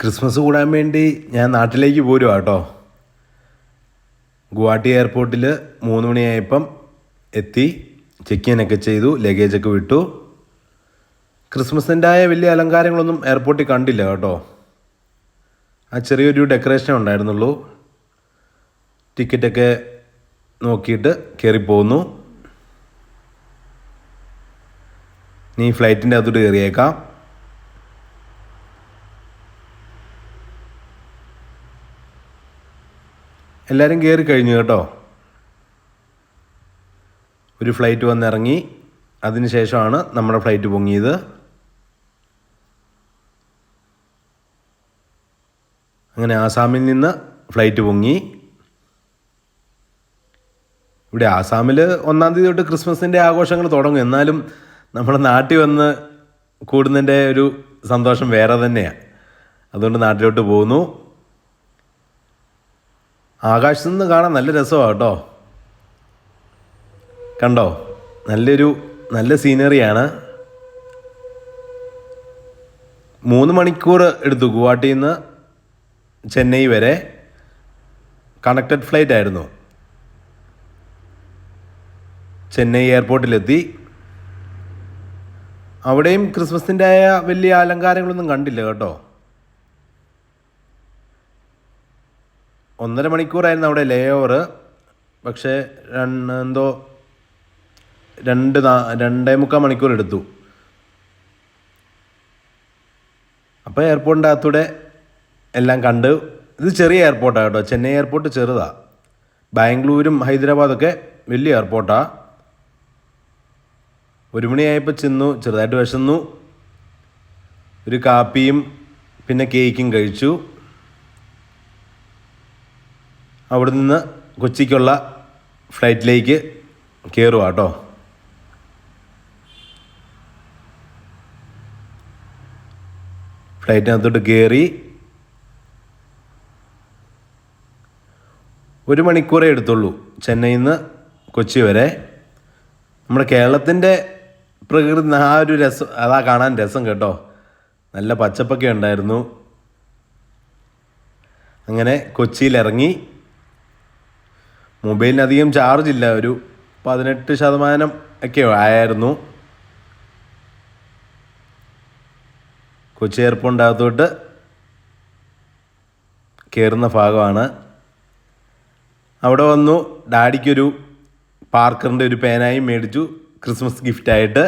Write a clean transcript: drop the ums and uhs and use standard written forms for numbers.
Christmas കൂടാൻ വേണ്ടി ഞാൻ നാട്ടിലേക്ക് പോരുവാ കേട്ടോ. ഗുവാഹട്ടി എയർപോർട്ടിൽ 3 മണിയായപ്പം എത്തി. ചെക്ക് ഇനൊക്കെ ചെയ്തു, ലഗേജൊക്കെ വിട്ടു. ക്രിസ്മസിൻ്റെതായ വലിയ അലങ്കാരങ്ങളൊന്നും എയർപോർട്ടിൽ കണ്ടില്ല കേട്ടോ. ആ ചെറിയൊരു ഡെക്കറേഷൻ ഉണ്ടായിരുന്നുള്ളൂ. ടിക്കറ്റൊക്കെ നോക്കിയിട്ട് കയറിപ്പോന്നു. നീ ഫ്ലൈറ്റിൻ്റെ അകത്തോട്ട് കയറിയേക്കാം. എല്ലാവരും കയറി കഴിഞ്ഞു കേട്ടോ. ഒരു ഫ്ലൈറ്റ് വന്നിറങ്ങി, അതിന് ശേഷമാണ് നമ്മുടെ ഫ്ലൈറ്റ് പൊങ്ങിയത്. അങ്ങനെ ആസാമിൽ നിന്ന് ഫ്ലൈറ്റ് പൊങ്ങി. ഇവിടെ ആസാമിൽ 1-ാം തീയതി തൊട്ട് ക്രിസ്മസിൻ്റെ ആഘോഷങ്ങൾ തുടങ്ങും. എന്നാലും നമ്മുടെ നാട്ടിൽ വന്ന് കൂടുന്നതിൻ്റെ ഒരു സന്തോഷം വേറെ തന്നെയാണ്. അതുകൊണ്ട് നാട്ടിലോട്ട് പോകുന്നു. ആകാശത്തു നിന്ന് കാണാൻ നല്ല രസമാണ് കേട്ടോ. കണ്ടോ, നല്ല സീനറിയാണ്. 3 മണിക്കൂർ എടുത്തു ഗുവാഹട്ടിയിൽ നിന്ന് ചെന്നൈ വരെ. കണക്റ്റഡ് ഫ്ലൈറ്റ് ആയിരുന്നു. ചെന്നൈ എയർപോർട്ടിലെത്തി. അവിടെയും ക്രിസ്മസിൻ്റെ ആയ വലിയ അലങ്കാരങ്ങളൊന്നും കണ്ടില്ല കേട്ടോ. 1.5 മണിക്കൂറായിരുന്നു അവിടെ ലേ ഓവർ. പക്ഷേ 2.25 മണിക്കൂർ എടുത്തു. അപ്പോൾ എയർപോർട്ടിൻ്റെ അകത്തൂടെ എല്ലാം കണ്ട്. ഇത് ചെറിയ എയർപോർട്ടാണ് കേട്ടോ. ചെന്നൈ എയർപോർട്ട് ചെറുതാണ്. ബാംഗ്ലൂരും ഹൈദരാബാദൊക്കെ വലിയ എയർപോർട്ടാണ്. 1 മണിയായപ്പോൾ ചെന്നു. ചെറുതായിട്ട് വിശന്നു. ഒരു കാപ്പിയും പിന്നെ കേക്കും കഴിച്ചു. അവിടെ നിന്ന് കൊച്ചിക്കുള്ള ഫ്ലൈറ്റിലേക്ക് കയറുക കേട്ടോ. ഫ്ലൈറ്റിനകത്തോട്ട് കയറി 1 മണിക്കൂറേ എടുത്തുള്ളൂ ചെന്നൈയിൽ നിന്ന് കൊച്ചി വരെ. നമ്മുടെ കേരളത്തിൻ്റെ പ്രകൃതി ആ ഒരു രസം, അതാ കാണാൻ രസം കേട്ടോ. നല്ല പച്ചപ്പൊക്കെ ഉണ്ടായിരുന്നു. അങ്ങനെ കൊച്ചിയിലിറങ്ങി. മൊബൈലിന് അധികം ചാർജ് ഇല്ല, ഒരു 18% ഒക്കെ ആയിരുന്നു. കൊച്ചി എയർപോർട്ടിൻ്റെ അകത്തോട്ട് കയറുന്ന ഭാഗമാണ്. അവിടെ വന്നു. ഡാഡിക്കൊരു പാർക്കറിൻ്റെ ഒരു പേനായും മേടിച്ചു ക്രിസ്മസ് ഗിഫ്റ്റായിട്ട്.